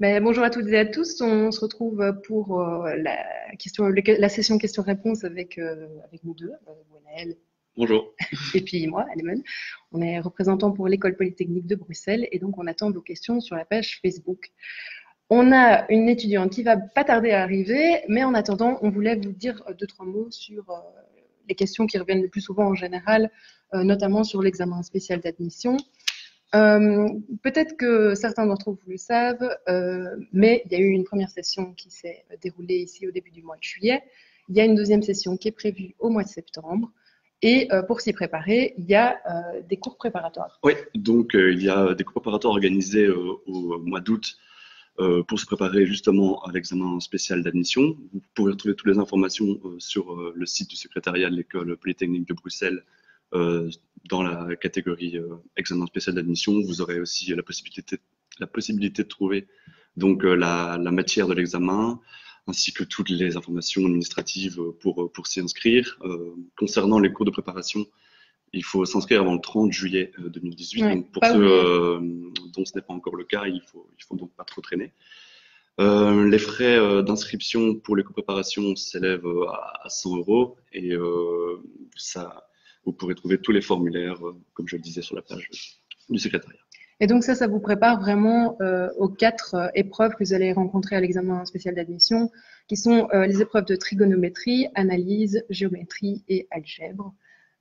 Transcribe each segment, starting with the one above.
Bonjour à toutes et à tous. On se retrouve pour la session questions-réponses avec nous deux, Gwenaëlle Bonjour. et puis moi, Alemon. On est représentant pour l'École Polytechnique de Bruxelles et donc on attend vos questions sur la page Facebook. On a une étudiante qui va pas tarder à arriver, mais en attendant, on voulait vous dire deux, trois mots sur les questions qui reviennent le plus souvent en général, notamment sur l'examen spécial d'admission. Peut-être que certains d'entre vous le savent, mais il y a eu une première session qui s'est déroulée ici au début du mois de juillet. Il y a une deuxième session qui est prévue au mois de septembre. Et pour s'y préparer, il y a des cours préparatoires. Oui, donc il y a des cours préparatoires organisés au mois d'août pour se préparer justement à l'examen spécial d'admission. Vous pourrez retrouver toutes les informations sur le site du secrétariat de l'École Polytechnique de Bruxelles dans la catégorie examen spécial d'admission. Vous aurez aussi la possibilité de trouver donc la matière de l'examen, ainsi que toutes les informations administratives pour s'y inscrire. Concernant les cours de préparation, il faut s'inscrire avant le 30 juillet 2018. Ouais, donc pour pas ceux oublier. dont ce n'est pas encore le cas, il faut donc pas trop traîner. Les frais d'inscription pour les cours de préparation s'élèvent à 100 € et vous pourrez trouver tous les formulaires, comme je le disais, sur la page du secrétariat. Et donc ça vous prépare vraiment aux quatre épreuves que vous allez rencontrer à l'examen spécial d'admission, qui sont les épreuves de trigonométrie, analyse, géométrie et algèbre.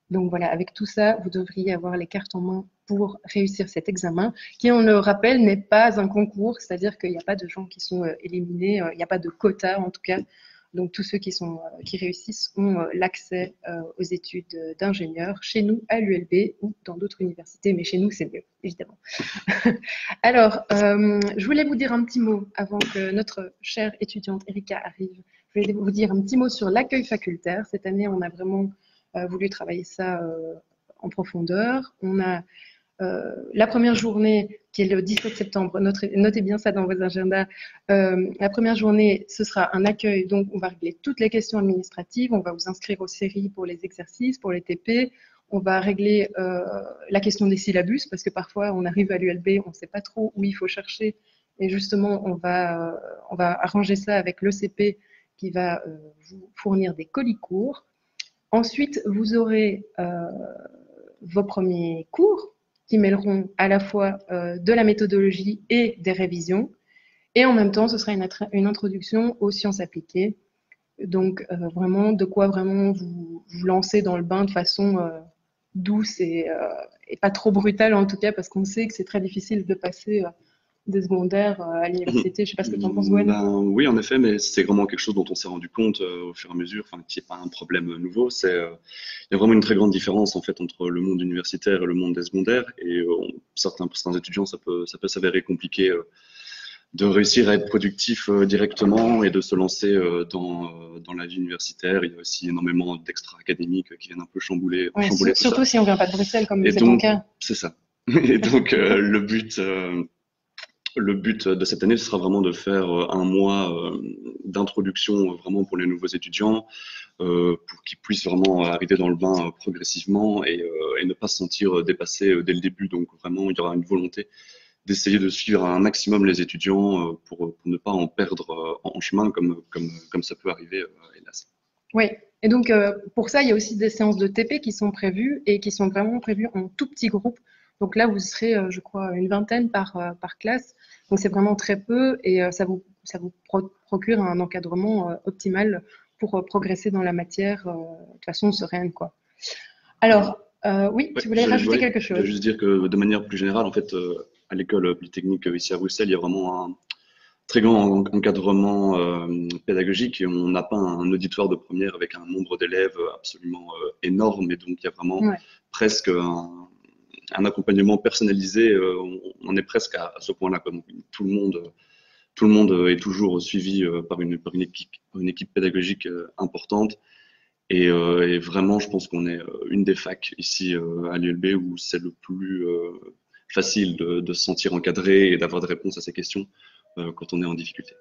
Donc voilà, avec tout ça, vous devriez avoir les cartes en main pour réussir cet examen, qui, on le rappelle, n'est pas un concours, c'est-à-dire qu'il n'y a pas de gens qui sont éliminés, il n'y a pas de quota en tout cas. Donc tous ceux qui réussissent ont l'accès aux études d'ingénieur chez nous à l'ULB ou dans d'autres universités, mais chez nous c'est mieux, évidemment. Alors, je voulais vous dire un petit mot avant que notre chère étudiante Erika arrive. Je voulais vous dire un petit mot sur l'accueil facultaire. Cette année, on a vraiment voulu travailler ça en profondeur. On a la première journée, qui est le 17 septembre, notez bien ça dans vos agendas. La première journée, ce sera un accueil, donc on va régler toutes les questions administratives, on va vous inscrire aux séries pour les exercices, pour les TP, on va régler la question des syllabus, parce que parfois on arrive à l'ULB, on ne sait pas trop où il faut chercher, et justement on va arranger ça avec l'ECP qui va vous fournir des colis courts. Ensuite, vous aurez vos premiers cours qui mêleront à la fois de la méthodologie et des révisions. Et en même temps, ce sera une introduction aux sciences appliquées. Donc, vraiment, de quoi vraiment vous lancer dans le bain de façon douce et pas trop brutale en tout cas, parce qu'on sait que c'est très difficile de passer des secondaires à l'université. Je ne sais pas ce que tu en penses, Gwen. Oui, en effet, mais c'est vraiment quelque chose dont on s'est rendu compte au fur et à mesure, enfin, qui n'est pas un problème nouveau. Il y a vraiment une très grande différence en fait entre le monde universitaire et le monde des secondaires. Et certains étudiants, ça peut s'avérer compliqué de réussir à être productif directement et de se lancer dans la vie universitaire. Il y a aussi énormément d'extra-académiques qui viennent un peu chambouler tout ça. Surtout si on vient pas de Bruxelles, comme c'est ton cas. C'est ça. Et donc, le but de cette année, ce sera vraiment de faire un mois d'introduction vraiment pour les nouveaux étudiants, pour qu'ils puissent vraiment arriver dans le bain progressivement et ne pas se sentir dépassés dès le début. Donc vraiment, il y aura une volonté d'essayer de suivre un maximum les étudiants pour ne pas en perdre en chemin, comme ça peut arriver, hélas. Oui, et donc pour ça, il y a aussi des séances de TP qui sont prévues et qui sont vraiment prévues en tout petits groupes. Donc là, vous serez, je crois, une vingtaine par classe. Donc c'est vraiment très peu et ça vous procure un encadrement optimal pour progresser dans la matière de façon sereine, quoi. Alors, oui, tu voulais rajouter quelque chose? Je voulais juste dire que de manière plus générale, en fait, à l'école polytechnique ici à Bruxelles, il y a vraiment un très grand encadrement pédagogique et on n'a pas un auditoire de première avec un nombre d'élèves absolument énorme, et donc il y a vraiment presque un accompagnement personnalisé. On est presque à ce point-là. Donc tout le monde est toujours suivi par une équipe pédagogique importante. Et vraiment, je pense qu'on est une des facs ici à l'ULB où c'est le plus facile de se sentir encadré et d'avoir des réponses à ces questions quand on est en difficulté.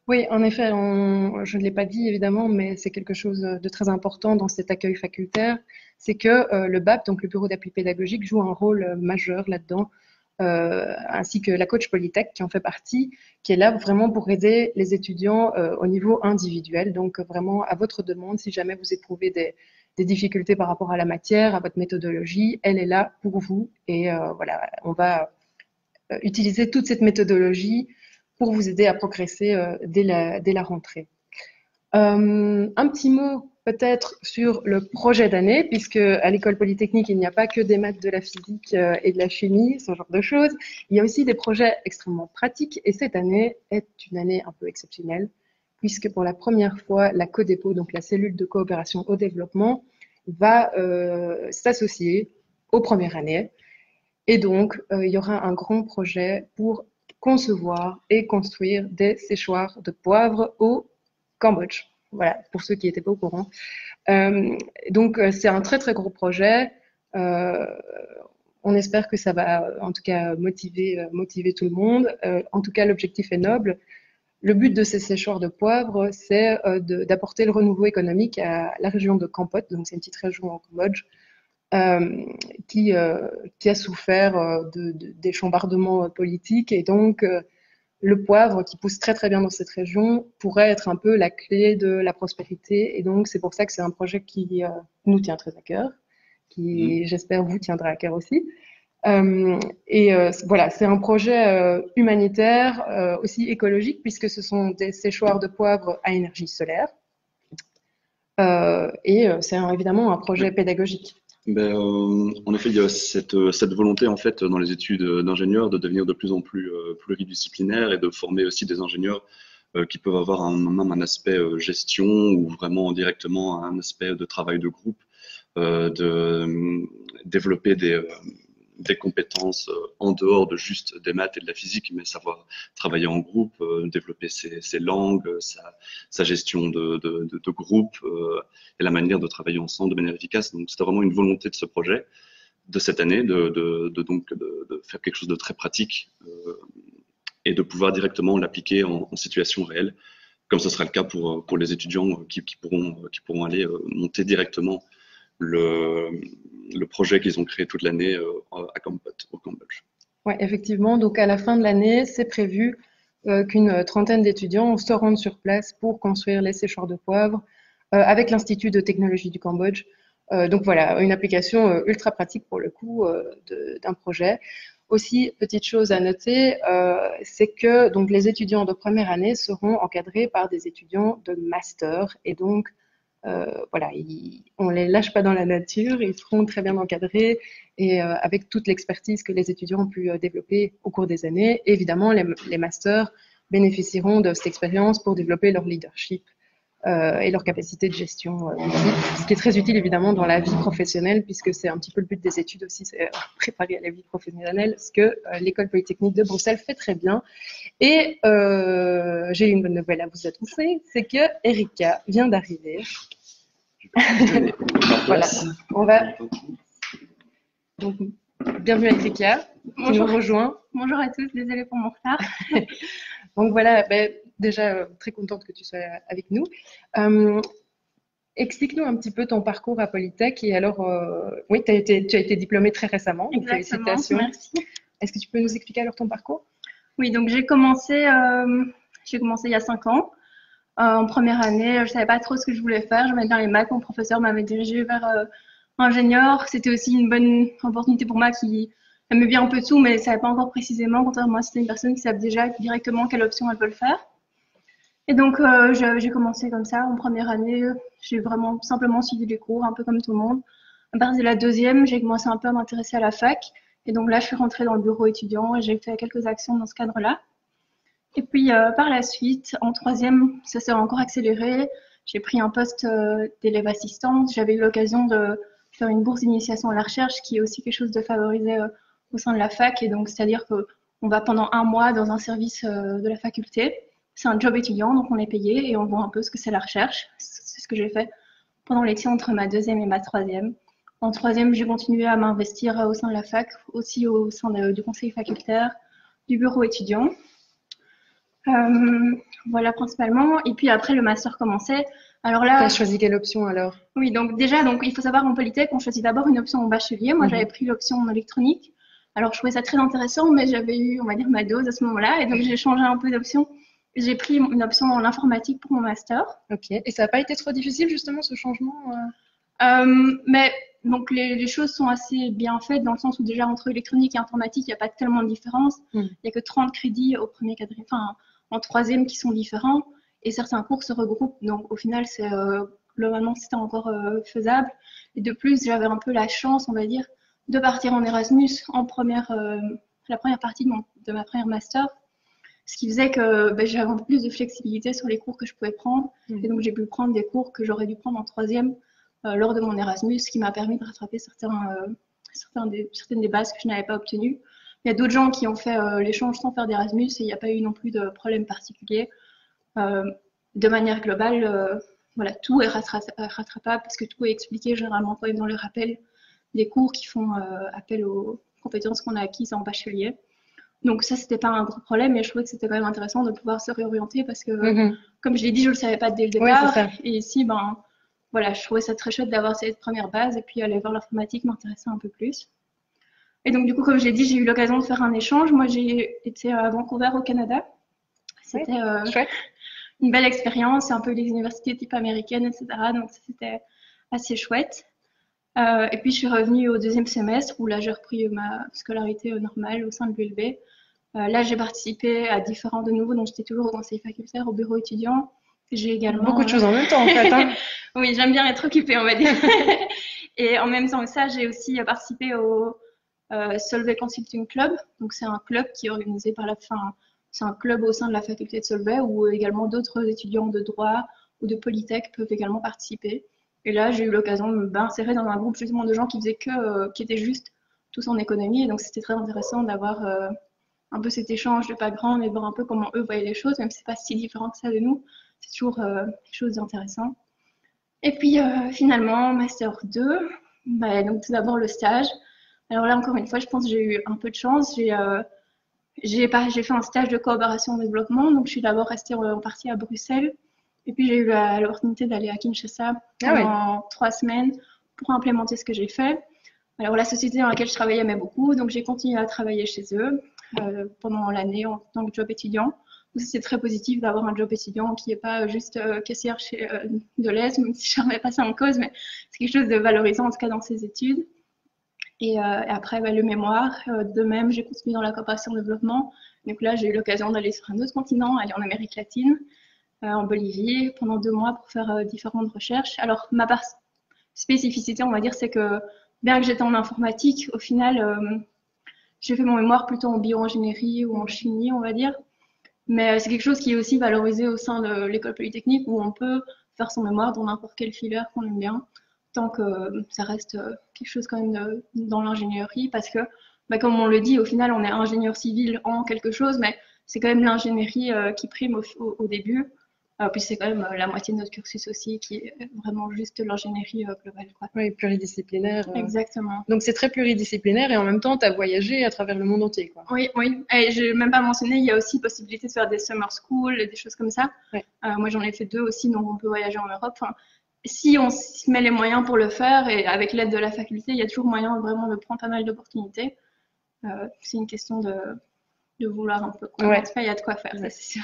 Oui, en effet, je ne l'ai pas dit évidemment, mais c'est quelque chose de très important dans cet accueil facultaire, c'est que le BAP, donc le Bureau d'appui pédagogique, joue un rôle majeur là-dedans. ainsi que la coach Polytech qui en fait partie, qui est là vraiment pour aider les étudiants au niveau individuel. Donc vraiment à votre demande, si jamais vous éprouvez des difficultés par rapport à la matière, à votre méthodologie, elle est là pour vous. Et voilà, on va utiliser toute cette méthodologie pour vous aider à progresser dès la rentrée. Un petit mot peut-être sur le projet d'année, puisque à l'école polytechnique, il n'y a pas que des maths, de la physique et de la chimie, ce genre de choses. Il y a aussi des projets extrêmement pratiques, et cette année est une année un peu exceptionnelle, puisque pour la première fois, la CODEPO, donc la cellule de coopération au développement, va s'associer aux premières années. Et donc, il y aura un grand projet pour concevoir et construire des séchoirs de poivre au Cambodge. Voilà, pour ceux qui n'étaient pas au courant. Donc, c'est un très, très gros projet. On espère que ça va, en tout cas, motiver tout le monde. En tout cas, l'objectif est noble. Le but de ces séchoirs de poivre, c'est d'apporter le renouveau économique à la région de Kampot. Donc, c'est une petite région au Cambodge qui a souffert des chambardements politiques. Et donc, le poivre qui pousse très très bien dans cette région pourrait être un peu la clé de la prospérité. Et donc, c'est pour ça que c'est un projet qui nous tient très à cœur, qui, j'espère, vous tiendra à cœur aussi. Voilà, c'est un projet humanitaire, aussi écologique, puisque ce sont des séchoirs de poivre à énergie solaire. C'est évidemment un projet pédagogique. Ben, en effet, il y a cette volonté en fait dans les études d'ingénieurs de devenir de plus en plus pluridisciplinaire et de former aussi des ingénieurs qui peuvent avoir même un aspect gestion ou vraiment directement un aspect de travail de groupe, de développer des compétences en dehors de juste des maths et de la physique, mais savoir travailler en groupe, développer ses langues, sa gestion de groupe et la manière de travailler ensemble de manière efficace. Donc, c'était vraiment une volonté de ce projet, de cette année, de faire quelque chose de très pratique et de pouvoir directement l'appliquer en situation réelle, comme ce sera le cas pour les étudiants qui pourront aller monter directement le projet qu'ils ont créé toute l'année à Kampot, au Cambodge. Oui, effectivement. Donc, à la fin de l'année, c'est prévu qu'une trentaine d'étudiants se rendent sur place pour construire les séchoirs de poivre avec l'Institut de technologie du Cambodge. Donc, voilà, une application ultra pratique pour le coup d'un projet. Aussi, petite chose à noter, c'est que donc, les étudiants de première année seront encadrés par des étudiants de master et donc voilà, on les lâche pas dans la nature, ils seront très bien encadrés et avec toute l'expertise que les étudiants ont pu développer au cours des années. Évidemment, les masters bénéficieront de cette expérience pour développer leur leadership et leur capacité de gestion ce qui est très utile évidemment dans la vie professionnelle, puisque c'est un petit peu le but des études aussi, c'est préparer à la vie professionnelle, ce que l'école polytechnique de Bruxelles fait très bien. Et j'ai une bonne nouvelle à vous annoncer, c'est que Erika vient d'arriver. Voilà, on va. Donc, bienvenue Erika, qui nous rejoint. Bonjour à tous, désolée pour mon retard. Donc voilà, déjà très contente que tu sois avec nous. Explique-nous un petit peu ton parcours à Polytech. Et alors, oui, tu as été diplômée très récemment, donc félicitations. Merci. Est-ce que tu peux nous expliquer alors ton parcours? Oui, donc j'ai commencé il y a 5 ans. En première année, je savais pas trop ce que je voulais faire. J'aimais bien les maths. Mon professeur m'avait dirigée vers ingénieur. C'était aussi une bonne opportunité pour moi qui aimait bien un peu tout, mais ne savait pas encore précisément. Contrairement à moi, c'était une personne qui savait déjà directement quelle option elle veut le faire. Et donc, j'ai commencé comme ça. En première année, j'ai vraiment simplement suivi les cours, un peu comme tout le monde. À partir de la deuxième, j'ai commencé un peu à m'intéresser à la fac. Et donc là, je suis rentrée dans le bureau étudiant et j'ai fait quelques actions dans ce cadre-là. Et puis, par la suite, en troisième, ça s'est encore accéléré. J'ai pris un poste d'élève assistante. J'avais eu l'occasion de faire une bourse d'initiation à la recherche, qui est aussi quelque chose de favorisé au sein de la fac. Et donc, c'est-à-dire qu'on va pendant 1 mois dans un service de la faculté. C'est un job étudiant, donc on est payé et on voit un peu ce que c'est la recherche. C'est ce que j'ai fait pendant l'été entre ma deuxième et ma troisième. En troisième, j'ai continué à m'investir au sein de la fac, aussi au sein du conseil facultaire, du bureau étudiant. Voilà principalement. Et puis après, le master commençait. Alors là, tu as choisi quelle option alors? Oui, donc déjà, il faut savoir en Polytech, on choisit d'abord une option en bachelier. Moi, j'avais pris l'option en électronique. Alors, je trouvais ça très intéressant, mais j'avais eu, on va dire, ma dose à ce moment-là. Et donc, j'ai changé un peu d'option. J'ai pris une option en informatique pour mon master. Ok. Et ça n'a pas été trop difficile, justement, ce changement Mais donc, les choses sont assez bien faites dans le sens où déjà, entre électronique et informatique, il n'y a pas tellement de différence. Il n'y a que 30 crédits au premier quadrimestre, enfin, en troisième qui sont différents. Et certains cours se regroupent. Donc, au final, globalement, c'était encore faisable. Et de plus, j'avais un peu la chance, on va dire, de partir en Erasmus en la première partie de ma première master, ce qui faisait que j'avais un peu plus de flexibilité sur les cours que je pouvais prendre. Et donc, j'ai pu prendre des cours que j'aurais dû prendre en troisième lors de mon Erasmus, ce qui m'a permis de rattraper certaines des bases que je n'avais pas obtenues. Il y a d'autres gens qui ont fait l'échange sans faire d'Erasmus et il n'y a pas eu non plus de problème particulier. De manière globale, voilà, tout est rattrapable parce que tout est expliqué généralement quand même dans le rappel des cours qui font appel aux compétences qu'on a acquises en bachelier. Donc ça, c'était pas un gros problème, mais je trouvais que c'était quand même intéressant de pouvoir se réorienter parce que, comme je l'ai dit, je le savais pas dès le départ. Oui, et ici, voilà, je trouvais ça très chouette d'avoir cette première base et puis aller voir l'informatique m'intéressait un peu plus. Et donc, du coup, comme je l'ai dit, j'ai eu l'occasion de faire un échange. Moi, j'ai été à Vancouver au Canada. C'était chouette. Une belle expérience, c'est un peu les universités type américaines, etc. Donc, c'était assez chouette. Et puis, je suis revenue au deuxième semestre où là, j'ai repris ma scolarité normale au sein de l'ULB. Là, j'ai participé à de nouveau, donc j'étais toujours au conseil facultaire, au bureau étudiant. J'ai également beaucoup de choses en même temps, en fait. Hein. Oui, j'aime bien être occupée, on va dire. Et en même temps que ça, j'ai aussi participé au Solvay Consulting Club. Donc, c'est un club qui est organisé par c'est un club au sein de la faculté de Solvay où également d'autres étudiants de droit ou de Polytech peuvent également participer. Et là, j'ai eu l'occasion de m'insérer dans un groupe justement de gens qui étaient juste tous en économie. Et donc, c'était très intéressant d'avoir un peu cet échange de background et de voir un peu comment eux voyaient les choses, même si c'est pas si différent que ça de nous. C'est toujours quelque chose d'intéressant. Et puis, finalement, Master 2, donc tout d'abord le stage. Alors là, encore une fois, je pense que j'ai eu un peu de chance. J'ai fait un stage de coopération développement, donc je suis d'abord restée en partie à Bruxelles. Et puis j'ai eu l'opportunité d'aller à Kinshasa pendant 3 semaines pour implémenter ce que j'ai fait. Alors la société dans laquelle je travaillais m'aimait beaucoup, donc j'ai continué à travailler chez eux pendant l'année en tant que job étudiant. C'est très positif d'avoir un job étudiant qui n'est pas juste caissière chez Deleuze, même si je ne remets pas ça en cause, mais c'est quelque chose de valorisant en tout cas dans ses études. Et après, le mémoire, de même, j'ai continué dans la coopération développement. Donc là, j'ai eu l'occasion d'aller sur un autre continent, aller en Amérique latine, en Bolivie, pendant 2 mois pour faire différentes recherches. Alors, ma spécificité, on va dire, c'est que bien que j'étais en informatique, au final, j'ai fait mon mémoire plutôt en bioingénierie ou en chimie, on va dire. Mais c'est quelque chose qui est aussi valorisé au sein de l'école polytechnique où on peut faire son mémoire dans n'importe quelle filière qu'on aime bien, tant que ça reste quelque chose quand même dans l'ingénierie, parce que, comme on le dit, au final, on est ingénieur civil en quelque chose, mais c'est quand même l'ingénierie qui prime au début. Puis c'est quand même la moitié de notre cursus aussi qui est vraiment juste l'ingénierie globale, quoi. Oui, pluridisciplinaire. Exactement. Donc c'est très pluridisciplinaire et en même temps, tu as voyagé à travers le monde entier, quoi. Oui, oui. Et je n'ai même pas mentionné, il y a aussi possibilité de faire des summer schools et des choses comme ça. Ouais. Moi, j'en ai fait 2 aussi, donc on peut voyager en Europe. Enfin, si on se met les moyens pour le faire et avec l'aide de la faculté, il y a toujours moyen vraiment de prendre pas mal d'opportunités. C'est une question de vouloir un peu. Ouais. En tout cas, il y a de quoi faire, ça c'est sûr.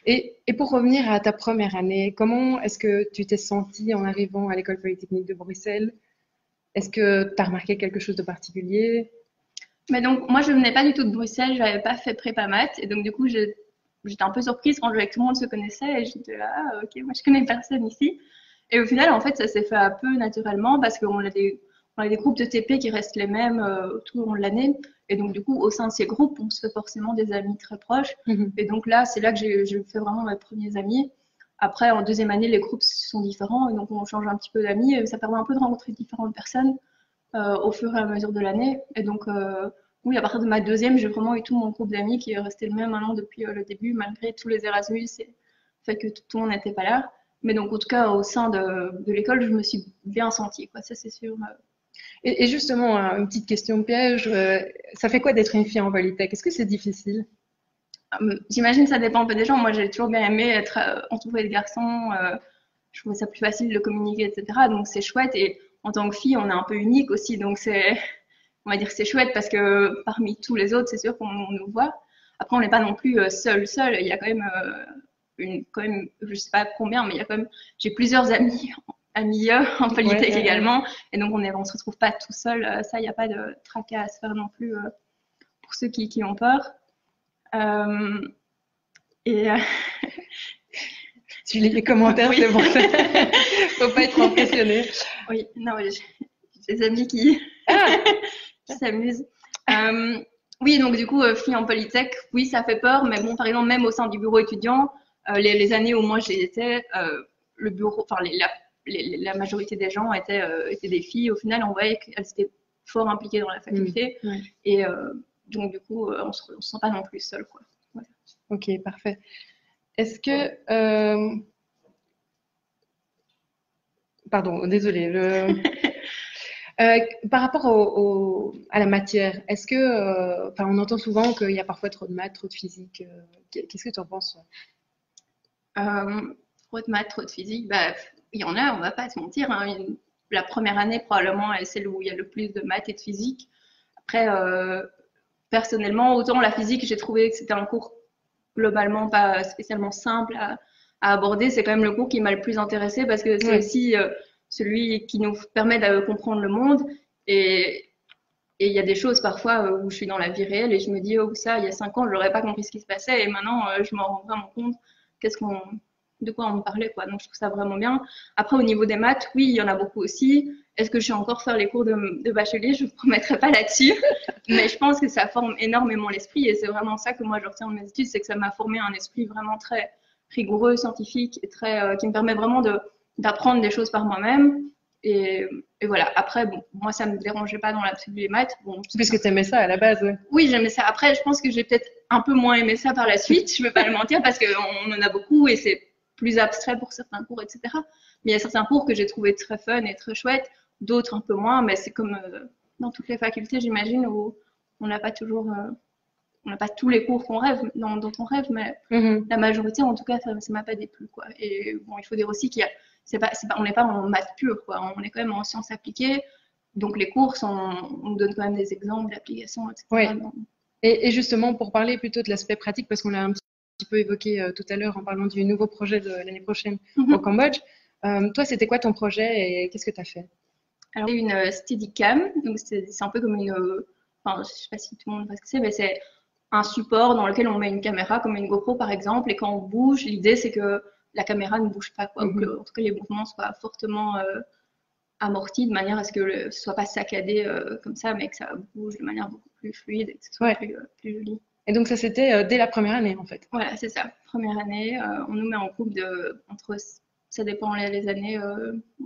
Et pour revenir à ta première année, comment est-ce que tu t'es sentie en arrivant à l'école polytechnique de Bruxelles? Est-ce que tu as remarqué quelque chose de particulier? Mais donc, moi, je venais pas du tout de Bruxelles, j'avais pas fait prépa maths, et donc du coup, j'étais un peu surprise quand je voyais que tout le monde se connaissait, et j'étais là, ah, ok, moi je connais personne ici. Et au final, en fait, ça s'est fait un peu naturellement parce qu'on a des groupes de TP qui restent les mêmes tout au long de l'année. Et donc, du coup, au sein de ces groupes, on se fait forcément des amis très proches. Et donc là, c'est là que j'ai fait vraiment mes premiers amis. Après, en deuxième année, les groupes sont différents et donc on change un petit peu d'amis. Et ça permet un peu de rencontrer différentes personnes au fur et à mesure de l'année. Et donc, oui, à partir de ma deuxième, j'ai vraiment eu tout mon groupe d'amis qui est resté le même maintenant depuis le début, malgré tous les Erasmus et le fait que tout le monde n'était pas là. Mais donc, en tout cas, au sein de l'école, je me suis bien sentie, quoi. Ça, c'est sûr. Et justement, une petite question de piège, ça fait quoi d'être une fille en Polytech? Est-ce que c'est difficile? J'imagine que ça dépend un peu des gens. Moi, j'ai toujours bien aimé être entourée de garçons. Je trouvais ça plus facile de communiquer, etc. Donc, c'est chouette. Et en tant que fille, on est un peu unique aussi. Donc, on va dire que c'est chouette parce que parmi tous les autres, c'est sûr qu'on nous voit. Après, on n'est pas non plus seul. Il y a quand même, je sais pas combien, mais il y a quand même, j'ai plusieurs amis en Polytech également. Et donc, on se retrouve pas tout seul. Ça, il n'y a pas de tracas à se faire non plus pour ceux qui ont peur. Tu lis les commentaires, oui. C'est bon. Faut pas être impressionné. Oui, non, j'ai des amis qui s'amusent. Oui, donc du coup, fille en Polytech, oui, ça fait peur, mais bon, par exemple, même au sein du bureau étudiant, les années où moi j'y étais, le bureau, enfin, la majorité des gens étaient des filles. Au final, on voyait qu'elles étaient fort impliquées dans la faculté. Et donc, du coup, on se sent pas non plus seul, quoi. Voilà. Ok, parfait. Est-ce que... Pardon, désolée. Par rapport à la matière, est-ce que... on entend souvent qu'il y a parfois trop de maths, trop de physique. Qu'est-ce que tu en penses? Trop de maths, trop de physique, bah, il y en a, on va pas se mentir. Hein. La première année, probablement, est celle où il y a le plus de maths et de physique. Après, personnellement, autant la physique, j'ai trouvé que c'était un cours globalement pas spécialement simple à aborder. C'est quand même le cours qui m'a le plus intéressé parce que c'est aussi celui qui nous permet de comprendre le monde. Et il y a des choses parfois où je suis dans la vie réelle et je me dis, oh, ça, il y a 5 ans, je n'aurais pas compris ce qui se passait. Et maintenant, je m'en rends vraiment compte de quoi on me parlait, quoi. Donc, je trouve ça vraiment bien. Après, au niveau des maths, oui, il y en a beaucoup aussi. Est-ce que je sais encore faire les cours de bachelier? Je ne vous promettrai pas là-dessus. Mais je pense que ça forme énormément l'esprit et c'est vraiment ça que moi, je retiens de mes études, c'est que ça m'a formé un esprit vraiment très rigoureux, scientifique et qui me permet vraiment d'apprendre des choses par moi-même. Et voilà. Après, bon, moi, ça me dérangeait pas dans l'absolu les maths. Bon, puisque tu aimais ça à la base, ouais. Oui, j'aimais ça. Après, je pense que j'ai peut-être un peu moins aimé ça par la suite. Je ne vais pas le mentir parce qu'on en a beaucoup et c'est plus abstrait pour certains cours, etc. Mais il y a certains cours que j'ai trouvé très fun et très chouettes, d'autres un peu moins. Mais c'est comme dans toutes les facultés, j'imagine, où on n'a pas toujours, on n'a pas tous les cours qu'on rêve, dont on rêve, mais la majorité, en tout cas, ça m'a pas déplu, quoi. Et bon, il faut dire aussi on n'est pas en maths pure, quoi. On est quand même en sciences appliquées. Donc les cours, on nous donne quand même des exemples d'applications, etc. Oui. Et justement, pour parler plutôt de l'aspect pratique, parce qu'on l'a un petit peu évoqué tout à l'heure en parlant du nouveau projet de l'année prochaine au Cambodge. Toi, c'était quoi ton projet et qu'est-ce que tu as fait? Alors, une Steadicam, donc c'est un peu comme enfin, je sais pas si tout le monde voit ce que c'est, mais c'est un support dans lequel on met une caméra, comme une GoPro par exemple, et quand on bouge, l'idée c'est que la caméra ne bouge pas, quoi, ou que, en tout cas, les mouvements soient fortement amortis de manière à ce que ce soit pas saccadé comme ça, mais que ça bouge de manière beaucoup plus fluide et que ce soit plus joli. Et donc ça c'était dès la première année en fait. Voilà, c'est ça. Première année, on nous met en groupe ça dépend les années,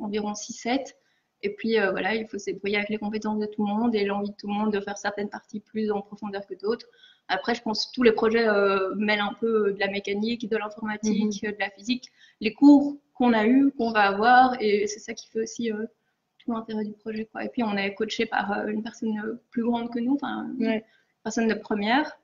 environ 6-7. Et puis voilà, il faut se débrouiller avec les compétences de tout le monde et l'envie de tout le monde de faire certaines parties plus en profondeur que d'autres. Après, je pense que tous les projets mêlent un peu de la mécanique, de l'informatique, de la physique, les cours qu'on a eus, qu'on va avoir, et c'est ça qui fait aussi tout l'intérêt du projet, quoi. Et puis on est coaché par une personne plus grande que nous, enfin une personne de première.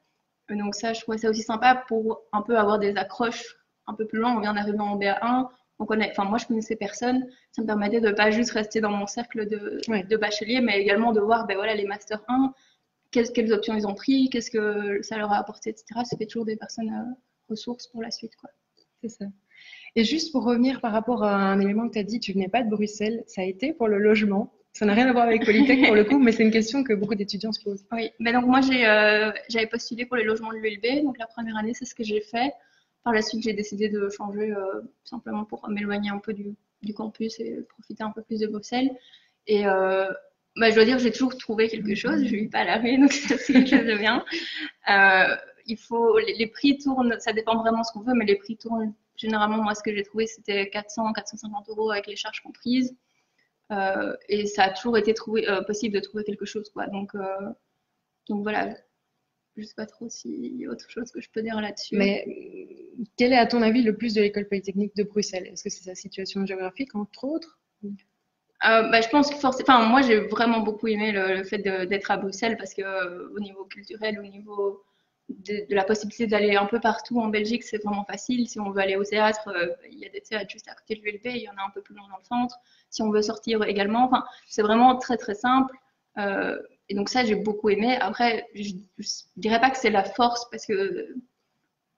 Donc ça, je trouvais ça aussi sympa pour un peu avoir des accroches un peu plus loin. On vient d'arriver en BA1. Moi, je connaissais personne. Ça me permettait de pas juste rester dans mon cercle de bachelier, mais également de voir voilà, les Master 1, quelles options ils ont pris, qu'est-ce que ça leur a apporté, etc. C'était toujours des personnes ressources pour la suite, quoi. C'est ça. Et juste pour revenir par rapport à un élément que tu as dit, tu venais pas de Bruxelles, ça a été pour le logement. Ça n'a rien à voir avec Polytech pour le coup, mais c'est une question que beaucoup d'étudiants se posent. Oui, mais donc moi j'avais postulé pour les logements de l'ULB, donc la première année c'est ce que j'ai fait. Par la suite j'ai décidé de changer simplement pour m'éloigner un peu du campus et profiter un peu plus de Bruxelles. Et je dois dire j'ai toujours trouvé quelque chose, je ne vis pas à la rue, donc c'est quelque chose de bien. Les prix tournent, ça dépend vraiment de ce qu'on veut, mais les prix tournent généralement, moi ce que j'ai trouvé c'était 400-450 € avec les charges comprises. Et ça a toujours été possible de trouver quelque chose, quoi. Donc voilà, je sais pas trop s'il y a autre chose que je peux dire là-dessus. Mais quel est à ton avis le plus de l'école polytechnique de Bruxelles? Est-ce que c'est sa situation géographique entre autres? Je pense que forcément, moi j'ai vraiment beaucoup aimé le fait d'être à Bruxelles parce que au niveau culturel, au niveau de la possibilité d'aller un peu partout en Belgique, c'est vraiment facile. Si on veut aller au théâtre, il y a des théâtres juste à côté de l'ULB, il y en a un peu plus loin dans le centre. Si on veut sortir également, enfin, c'est vraiment très très simple. Et donc ça, j'ai beaucoup aimé. Après, je dirais pas que c'est la force parce que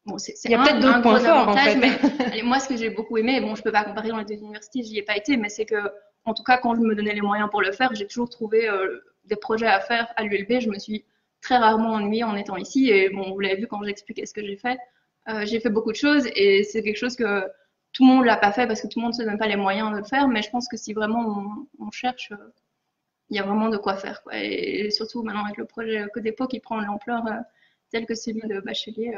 bon, il y a peut-être d'autres points forts en fait. Mais allez, moi, ce que j'ai beaucoup aimé, bon, je peux pas comparer dans les deux universités, j'y ai pas été, mais c'est que, en tout cas, quand je me donnais les moyens pour le faire, j'ai toujours trouvé des projets à faire à l'ULB. Je me suis très rarement ennuyée en étant ici. Et bon, vous l'avez vu quand j'expliquais ce que j'ai fait beaucoup de choses et c'est quelque chose que tout le monde l'a pas fait parce que tout le monde se donne pas les moyens de le faire. Mais je pense que si vraiment on cherche, il y a vraiment de quoi faire, quoi. Et surtout maintenant avec le projet Codepo qui prend l'ampleur telle que celui de Bachelier.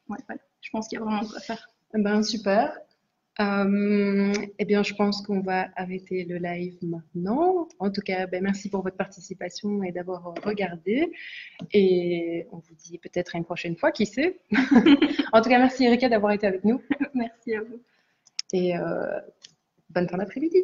Ouais, voilà. Je pense qu'il y a vraiment de quoi faire. Ben, super. Eh bien, je pense qu'on va arrêter le live maintenant. En tout cas, ben, merci pour votre participation et d'avoir regardé. Et on vous dit peut-être à une prochaine fois, qui sait. En tout cas, merci Erika d'avoir été avec nous. Merci à vous. Et bonne fin d'après-midi.